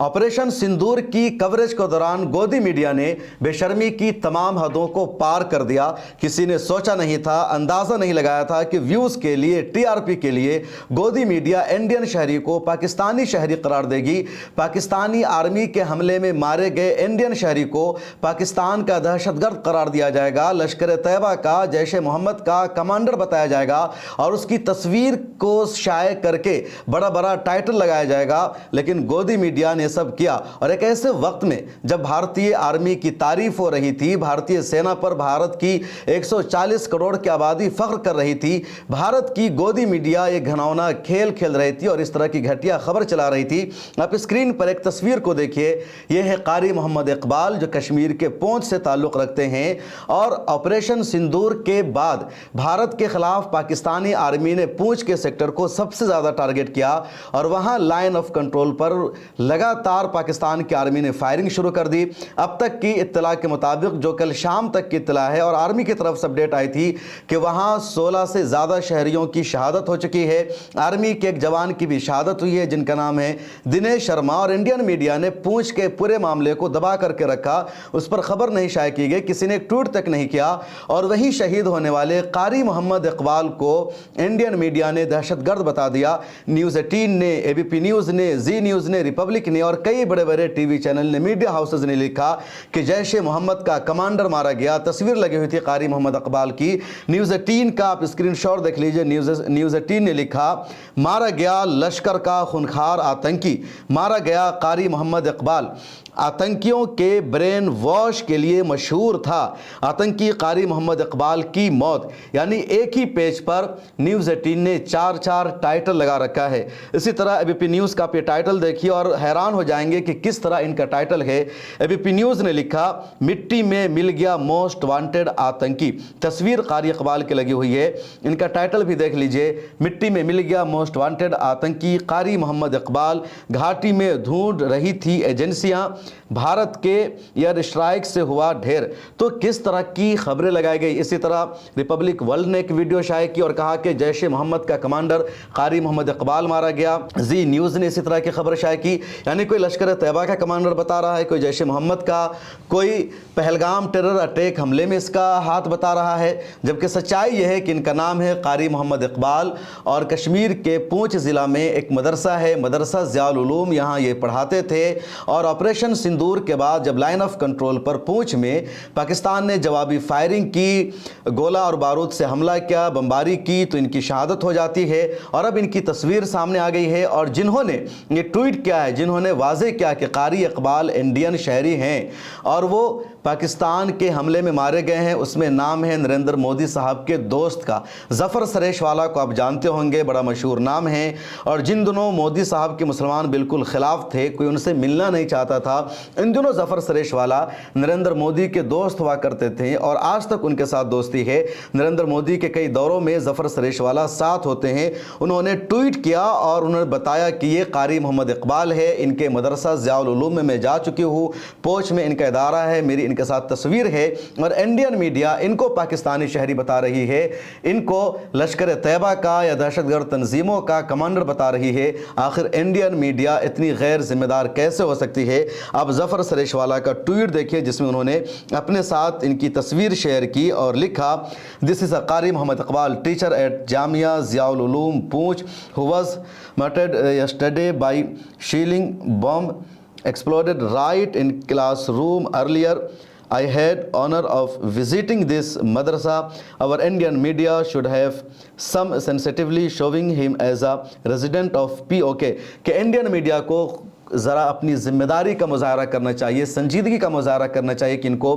Operation सिंदूर की coverage के दौरान गोदी मीडिया ने बेशर्मी की तमाम हदों को पार कर दिया। किसी ने सोचा नहीं था, अंदाजा नहीं लगाया था कि व्यूज के लिए, टीआरपी के लिए गोदी मीडिया इंडियन शहरी को पाकिस्तानी शहरी करार देगी। पाकिस्तानी आर्मी के हमले में मारे गए इंडियन शहरी को पाकिस्तान का दहशतगर्द करार दिया जाएगा, लश्कर तैयबा का, जैश ए मोहम्मद का कमांडर बताया जाएगा और उसकी तस्वीर को शाये करके बड़ा बड़ा टाइटल लगाया जाएगा। लेकिन गोदी मीडिया ने सब किया और एक ऐसे वक्त में जब भारतीय आर्मी की तारीफ हो रही थी, भारतीय सेना पर भारत की 140 करोड़ की आबादी फख्र कर रही थी, भारत की गोदी मीडिया एक घिनौना खेल खेल रही थी और इस तरह की घटिया खबर चला रही थी। आप स्क्रीन पर एक तस्वीर को देखिए, यह है कारी मोहम्मद इकबाल जो कश्मीर के पूंछ से ताल्लुक रखते हैं और ऑपरेशन सिंदूर के बाद भारत के खिलाफ पाकिस्तानी आर्मी ने पूंछ के सेक्टर को सबसे ज्यादा टारगेट किया और वहां लाइन ऑफ कंट्रोल पर लगातार पाकिस्तान की आर्मी ने फायरिंग शुरू कर दी। अब तक की इत्तला के मुताबिक, जो कल शाम तक की इत्तला है और आर्मी की तरफ से अपडेट आई थी कि वहां 16 से ज्यादा शहरियों की शहादत हो चुकी है। आर्मी के एक जवान की भी शहादत हुई है जिनका नाम है दिनेश शर्मा। और इंडियन मीडिया ने पूंछ के पूरे मामले को दबा करके रखा, उस पर खबर नहीं शाये की गई, किसी ने एक ट्वीट तक नहीं किया। और वही शहीद होने वाले कारी मोहम्मद इकबाल को इंडियन मीडिया ने दहशतगर्द बता दिया। न्यूज़ 18 ने, एबीपी न्यूज़ ने, जी न्यूज़ ने, रिपब्लिक ने और कई बड़े बड़े टीवी चैनल ने, मीडिया हाउसेज ने लिखा कि जैश ए मोहम्मद का कमांडर मारा गया। तस्वीर लगी हुई थी कारी मोहम्मद इकबाल की। न्यूज़ 18 का आप स्क्रीनशॉट देख लीजिए। न्यूज़ 18 ने लिखा, मारा गया लश्कर का खूंखार आतंकी, मारा गया कारी मोहम्मद इकबाल, आतंकियों के ब्रेन वॉश के लिए मशहूर था। आतंकी कारी मोहम्मद इकबाल की मौत। यानी एक ही पेज पर न्यूज़ 18 ने 4 टाइटल लगा रखा है। इसी तरह एबीपी न्यूज़ का पे टाइटल देखिए और हैरान हो जाएंगे कि किस तरह इनका टाइटल है। एबीपी न्यूज़ ने लिखा, मिट्टी में मिल गया मोस्ट वांटेड आतंकी। तस्वीर कारी इकबाल की लगी हुई है, इनका टाइटल भी देख लीजिए, मिट्टी में मिल गया मोस्ट वांटेड आतंकी कारी मोहम्मद इकबाल, घाटी में ढूंढ रही थी एजेंसियां, भारत के एयर स्ट्राइक से हुआ ढेर। तो किस तरह की खबरें लगाई गई। इसी तरह रिपब्लिक वर्ल्ड ने एक वीडियो शाये की और कहा कि जैश ए मोहम्मद का कमांडर कारी मोहम्मद इकबाल मारा गया। जी न्यूज़ ने इसी तरह की खबर शाये की। यानी कोई लश्कर तैयबा का कमांडर बता रहा है, कोई जैश ए मोहम्मद का, कोई पहलगाम टेरर अटैक हमले में इसका हाथ बता रहा है। जबकि सच्चाई यह है कि इनका नाम है कारी मोहम्मद इकबाल और कश्मीर के पूंछ ज़िला में एक मदरसा है, मदरसा ज़ियाउल उलूम, यहाँ ये पढ़ाते थे। और ऑपरेशन सिंदूर के बाद जब लाइन ऑफ कंट्रोल पर पूंछ में पाकिस्तान ने जवाबी फायरिंग की, गोला और बारूद से हमला किया, बमबारी की, तो इनकी शहादत हो जाती है। और अब इनकी तस्वीर सामने आ गई है और जिन्होंने ये ट्वीट किया है, जिन्होंने वाजे किया कि कारी इकबाल इंडियन शहरी हैं और वो पाकिस्तान के हमले में मारे गए हैं, उसमें नाम है नरेंद्र मोदी साहब के दोस्त का, जफर सरेशवाला को आप जानते होंगे, बड़ा मशहूर नाम है। और जिन दिनों मोदी साहब के मुसलमान बिल्कुल खिलाफ थे, कोई उनसे मिलना नहीं चाहता था, इन दिनों जफर सरेशवाला नरेंद्र मोदी के दोस्त हुआ करते थे और आज तक उनके साथ दोस्ती है। नरेंद्र मोदी के कई दौरों में जफर सरेशवाला साथ होते हैं। उन्होंने ट्वीट किया और उन्होंने बताया कि ये कारी मोहम्मद इकबाल है, इनके मदरसा ज़ियाउल उलूम में मैं जा चुकी हूँ, पोच में इनका इदारा है, मेरी इनके साथ तस्वीर है। और इंडियन मीडिया इनको पाकिस्तानी शहरी बता रही है, इनको लश्कर तैयबा का या दहशतगर्द तंजीमों का कमांडर बता रही है। आखिर इंडियन मीडिया इतनी गैर जिम्मेदार कैसे हो सकती है। अब जफर सरेशवाला का ट्वीट देखिए जिसमें उन्होंने अपने साथ इनकी तस्वीर शेयर की और लिखा, दिस इज अ कारी Mohammad Iqbal, teacher at Jamia Ziaul Uloom Poonch, who was murdered yesterday by shelling bomb exploded right in classroom earlier. I had honor of visiting this madrasa. Our Indian media should have some sensitively showing him as a resident of POK. कि Indian media को ज़रा अपनी ज़िम्मेदारी का मुजाहरा करना चाहिए, संजीदगी का मुजाहरा करना चाहिए कि इनको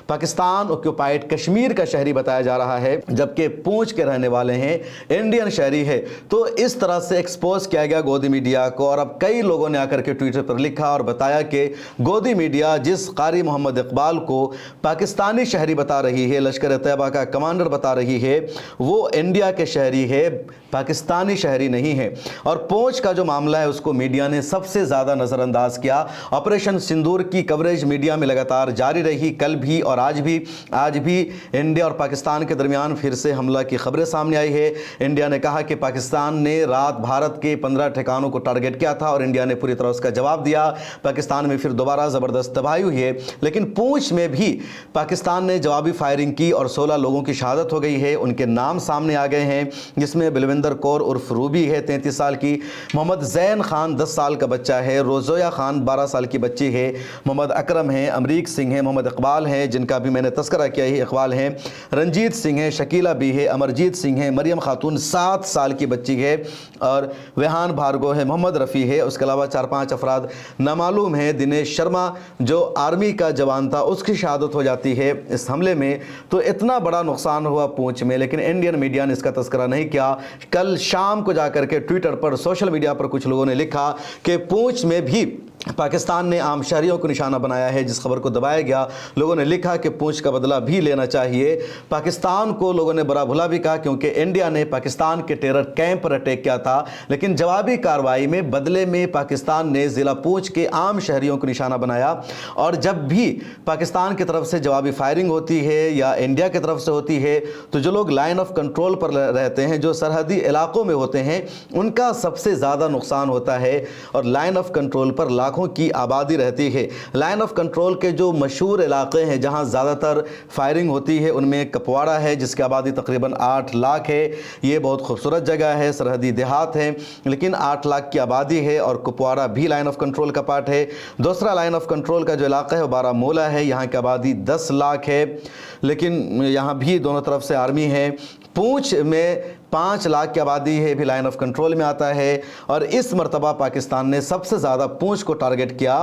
पाकिस्तान ऑक्यूपाइड कश्मीर का शहरी बताया जा रहा है जबकि पूंछ के रहने वाले हैं, इंडियन शहरी है। तो इस तरह से एक्सपोज किया गया गोदी मीडिया को और अब कई लोगों ने आकर के ट्विटर पर लिखा और बताया कि गोदी मीडिया जिस कारी मोहम्मद इकबाल को पाकिस्तानी शहरी बता रही है, लश्कर तैयबा का कमांडर बता रही है, वो इंडिया के शहरी है, पाकिस्तानी शहरी नहीं है। और पूंछ का जो मामला है उसको मीडिया ने सबसे ज़्यादा नज़रअंदाज किया। ऑपरेशन सिंदूर की कवरेज मीडिया में लगातार जारी रही, कल भी और आज भी इंडिया और पाकिस्तान के दरमियान फिर से हमला की खबरें सामने आई है। इंडिया ने कहा कि पाकिस्तान ने रात भारत के 15 ठिकानों को टारगेट किया था और इंडिया ने पूरी तरह उसका जवाब दिया। पाकिस्तान में फिर दोबारा ज़बरदस्त तबाही हुई है, लेकिन पूंछ में भी पाकिस्तान ने जवाबी फायरिंग की और 16 लोगों की शहादत हो गई है। उनके नाम सामने आ गए हैं, जिसमें बलविंदर कौर उर्फ रूबी है 33 साल की, मोहम्मद जैन खान 10 साल का बच्चा है, रोज़ोया खान 12 साल की बच्ची है, मोहम्मद अकरम है, अमरीक सिंह है, मोहम्मद इकबाल है जिनका भी मैंने तस्करा किया ही, इकबाल है, रंजीत सिंह है, शकीला बी है, अमरजीत सिंह है, मरियम खातून 7 साल की बच्ची है और विहान भार्गव है, मोहम्मद रफ़ी है। उसके अलावा 4-5 अफराद नामालूम हैं। दिनेश शर्मा जो आर्मी का जवान था उसकी शहादत हो जाती है इस हमले में। तो इतना बड़ा नुकसान हुआ पूंछ में, लेकिन इंडियन मीडिया ने इसका तस्करा नहीं किया। कल शाम को जाकर के ट्विटर पर, सोशल मीडिया पर कुछ लोगों ने लिखा कि पूंछ में भी पाकिस्तान ने आम शहरियों को निशाना बनाया है। जिस खबर को दबाया गया, लोगों ने लिखा कि पूंछ का बदला भी लेना चाहिए। पाकिस्तान को लोगों ने बुरा भला भी कहा, क्योंकि इंडिया ने पाकिस्तान के टेरर कैंप पर अटैक किया था, लेकिन जवाबी कार्रवाई में बदले में पाकिस्तान ने ज़िला पूंछ के आम शहरियों को निशाना बनाया। और जब भी पाकिस्तान की तरफ से जवाबी फायरिंग होती है या इंडिया की तरफ से होती है, तो जो लोग लाइन ऑफ कंट्रोल पर रहते हैं, जो सरहदी इलाकों में होते हैं, उनका सबसे ज़्यादा नुकसान होता है। और लाइन ऑफ कंट्रोल पर लाखों की आबादी रहती है। लाइन ऑफ कंट्रोल के जो मशहूर इलाके हैं जहां ज़्यादातर फायरिंग होती है, उनमें कपवाड़ा है जिसकी आबादी तकरीबन 8 लाख है। ये बहुत खूबसूरत जगह है, सरहदी देहात है, लेकिन 8 लाख की आबादी है और कुपवाड़ा भी लाइन ऑफ कंट्रोल का पार्ट है। दूसरा लाइन ऑफ कंट्रोल का जो इलाका है वो बारामूला है, यहाँ की आबादी 10 लाख है, लेकिन यहाँ भी दोनों तरफ से आर्मी है। पूंछ में 5 लाख की आबादी है, भी लाइन ऑफ कंट्रोल में आता है। और इस मरतबा पाकिस्तान ने सबसे ज़्यादा पूंछ को टारगेट किया,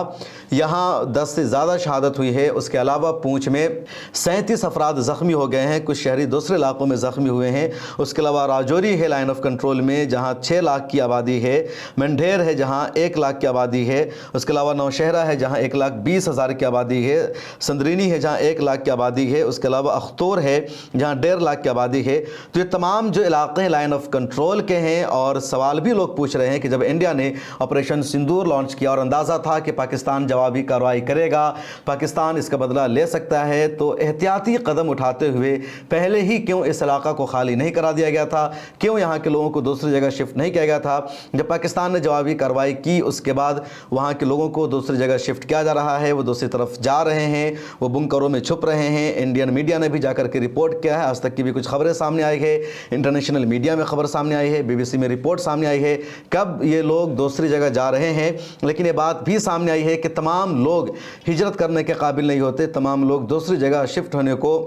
यहाँ 10 से ज़्यादा शहादत हुई है। उसके अलावा पूंछ में 37 अफराद ज़ख्मी हो गए हैं, कुछ शहरी दूसरे इलाकों में ज़ख्मी हुए हैं। उसके अलावा राजौरी है लाइन ऑफ कंट्रोल में, जहाँ 6 लाख की आबादी है। मंढेर है जहाँ 1 लाख की आबादी है। उसके अलावा नौशहरा है जहाँ 1,20,000 की आबादी है। संदरीनी है जहाँ 1 लाख की आबादी है। उसके अलावा अख्तौर है जहाँ 1.5 लाख की आबादी है। तो ये तमाम जो इलाके लाइन ऑफ कंट्रोल के हैं। और सवाल भी लोग पूछ रहे हैं कि जब इंडिया ने ऑपरेशन सिंदूर लॉन्च किया और अंदाज़ा था कि पाकिस्तान जवाबी कार्रवाई करेगा, पाकिस्तान इसका बदला ले सकता है, तो एहतियाती कदम उठाते हुए पहले ही क्यों इस इलाका को खाली नहीं करा दिया गया था, क्यों यहाँ के लोगों को दूसरी जगह शिफ्ट नहीं किया गया था। जब पाकिस्तान ने जवाबी कार्रवाई की, उसके बाद वहाँ के लोगों को दूसरी जगह शिफ्ट किया जा रहा है, वो दूसरी तरफ जा रहे हैं, वो बुंकरों में छुप रहे हैं। इंडियन मीडिया ने भी जाकर के रिपोर्ट किया है, आज तक की भी कुछ खबरें सामने आई है, इंटरनेशनल मीडिया में खबर सामने आई है, बीबीसी में रिपोर्ट सामने आई है कब ये लोग दूसरी जगह जा रहे हैं। लेकिन ये बात भी सामने आई है कि तमाम लोग हिजरत करने के काबिल नहीं होते, तमाम लोग दूसरी जगह शिफ्ट होने को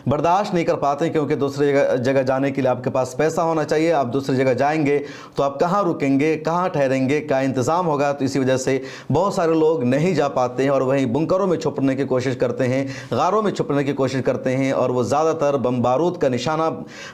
बर्दाश्त नहीं कर पाते, क्योंकि दूसरी जगह जाने के लिए आपके पास पैसा होना चाहिए। आप दूसरी जगह जाएंगे तो आप कहाँ रुकेंगे, कहाँ ठहरेंगे, क्या इंतज़ाम होगा। तो इसी वजह से बहुत सारे लोग नहीं जा पाते हैं और वहीं बुंकरों में छुपने की कोशिश करते हैं, गारों में छुपने की कोशिश करते हैं, और वो ज़्यादातर बम बारूद का निशाना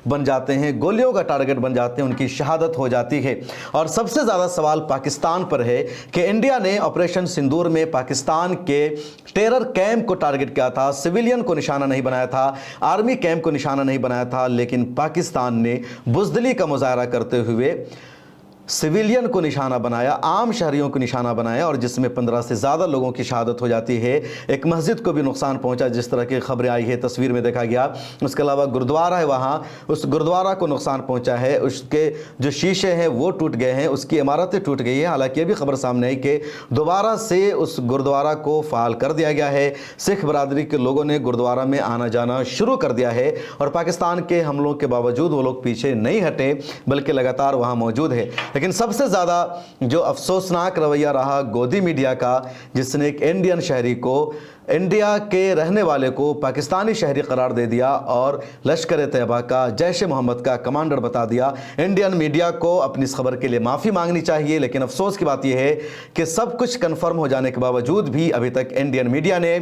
बन जाते हैं, गोलियों का टारगेट बन जाते हैं, उनकी शहादत हो जाती है। और सबसे ज़्यादा सवाल पाकिस्तान पर है कि इंडिया ने ऑपरेशन सिंदूर में पाकिस्तान के टेरर कैंप को टारगेट किया था, सिविलियन को निशाना नहीं बनाया था, आर्मी कैंप को निशाना नहीं बनाया था, लेकिन पाकिस्तान ने बुज़दिली का मुजाहरा करते हुए सिविलियन को निशाना बनाया, आम शहरियों को निशाना बनाया, और जिसमें 15 से ज़्यादा लोगों की शहादत हो जाती है। एक मस्जिद को भी नुकसान पहुंचा, जिस तरह की खबरें आई है, तस्वीर में देखा गया। उसके अलावा गुरुद्वारा है, वहाँ उस गुरुद्वारा को नुकसान पहुंचा है, उसके जो शीशे हैं वो टूट गए हैं, उसकी इमारतें टूट गई है। हालांकि ये भी खबर सामने आई कि दोबारा से उस गुरुद्वारा को फ़ाल कर दिया गया है। सिख बरादरी के लोगों ने गुरुद्वारा में आना जाना शुरू कर दिया है, और पाकिस्तान के हमलों के बावजूद वो लोग पीछे नहीं हटे, बल्कि लगातार वहाँ मौजूद है। लेकिन सबसे ज़्यादा जो अफसोसनाक रवैया रहा गोदी मीडिया का, जिसने एक इंडियन शहरी को, इंडिया के रहने वाले को पाकिस्तानी शहरी करार दे दिया और लश्कर तैयबा का, जैश मोहम्मद का कमांडर बता दिया। इंडियन मीडिया को अपनी इस खबर के लिए माफ़ी मांगनी चाहिए, लेकिन अफसोस की बात यह है कि सब कुछ कन्फर्म हो जाने के बावजूद भी अभी तक इंडियन मीडिया ने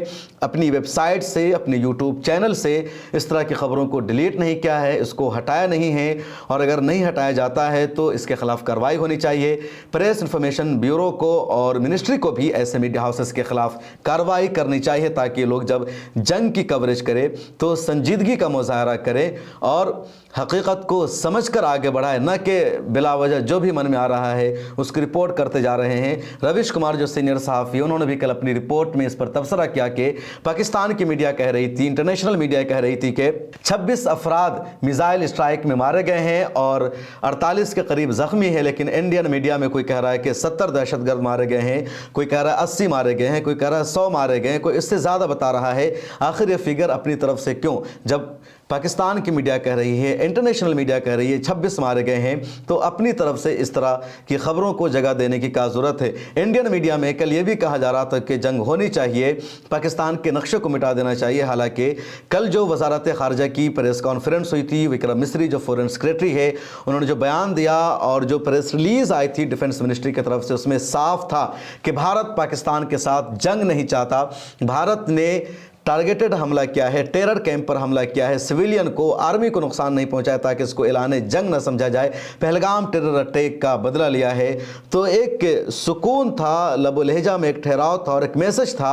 अपनी वेबसाइट से, अपने यूट्यूब चैनल से इस तरह की खबरों को डिलीट नहीं किया है, इसको हटाया नहीं है, और अगर नहीं हटाया जाता है तो इसके खिलाफ कार्रवाई कार्रवाई होनी चाहिए। प्रेस इन्फॉर्मेशन ब्यूरो को और मिनिस्ट्री को भी ऐसे मीडिया हाउसेस के खिलाफ कार्रवाई करनी चाहिए, ताकि लोग जब जंग की कवरेज करें तो संजीदगी का मुजाहरा करें और हकीकत को समझकर आगे बढ़ाए, न कि बिला वजह जो भी मन में आ रहा है उसकी रिपोर्ट करते जा रहे हैं। रवीश कुमार जो सीनियर सहाफ़ी, उन्होंने भी कल अपनी रिपोर्ट में इस पर तबसरा किया कि पाकिस्तान की मीडिया कह रही थी, इंटरनेशनल मीडिया कह रही थी कि 26 अफराद मिसाइल स्ट्राइक में मारे गए हैं और 48 के करीब ज़ख्मी है, लेकिन इंडियन मीडिया में कोई कह रहा है कि 70 दहशतगर्द मारे गए हैं, कोई कह रहा है 80 मारे गए हैं, कोई कह रहा है 100 मारे गए हैं, कोई इससे ज़्यादा बता रहा है। आखिर ये फिगर अपनी तरफ से क्यों, जब पाकिस्तान की मीडिया कह रही है, इंटरनेशनल मीडिया कह रही है 26 मारे गए हैं, तो अपनी तरफ से इस तरह की खबरों को जगह देने की क्या ज़रूरत है। इंडियन मीडिया में कल ये भी कहा जा रहा था कि जंग होनी चाहिए, पाकिस्तान के नक्शे को मिटा देना चाहिए। हालांकि कल जो वजारत ख़ारजा की प्रेस कॉन्फ्रेंस हुई थी, विक्रम मिस्री जो फॉरेन सेक्रेटरी है, उन्होंने जो बयान दिया और जो प्रेस रिलीज़ आई थी डिफेंस मिनिस्ट्री की तरफ से, उसमें साफ था कि भारत पाकिस्तान के साथ जंग नहीं चाहता। भारत ने टारगेटेड हमला किया है, टेरर कैंप पर हमला किया है, सिविलियन को, आर्मी को नुकसान नहीं पहुंचाया ताकि इसको ऐलान जंग न समझा जाए। पहलगाम टेरर अटैक का बदला लिया है। तो एक सुकून था, लबो लहजा में एक ठहराव था और एक मैसेज था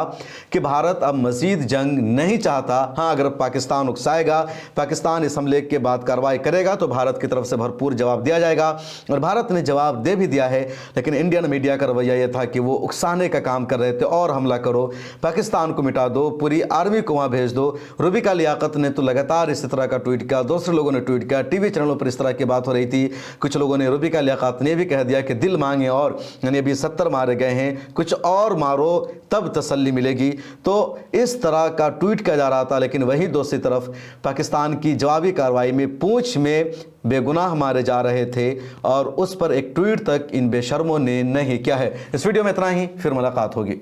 कि भारत अब मज़ीद जंग नहीं चाहता। हाँ, अगर पाकिस्तान उकसाएगा, पाकिस्तान इस हमले के बाद कार्रवाई करेगा तो भारत की तरफ से भरपूर जवाब दिया जाएगा, और भारत ने जवाब दे भी दिया है। लेकिन इंडियन मीडिया का रवैया ये था कि वो उकसाने का काम कर रहे थे, और हमला करो, पाकिस्तान को मिटा दो, पूरी आर्मी को वहां भेज दो। रुबिका लियाकत ने तो लगातार इस तरह का ट्वीट किया, दूसरे लोगों ने ट्वीट किया, टीवी चैनलों पर इस तरह की बात हो रही थी। कुछ लोगों ने, रुबिका लियाकत ने भी कह दिया कि दिल मांगे और, यानी अभी 70 मारे गए हैं, कुछ और मारो तब तसल्ली मिलेगी। तो इस तरह का ट्वीट किया जा रहा था। लेकिन वहीं दूसरी तरफ पाकिस्तान की जवाबी कार्रवाई में पूंछ में बेगुनाह मारे जा रहे थे, और उस पर एक ट्वीट तक इन बेशर्मों ने नहीं किया है। इस वीडियो में इतना ही, फिर मुलाकात होगी।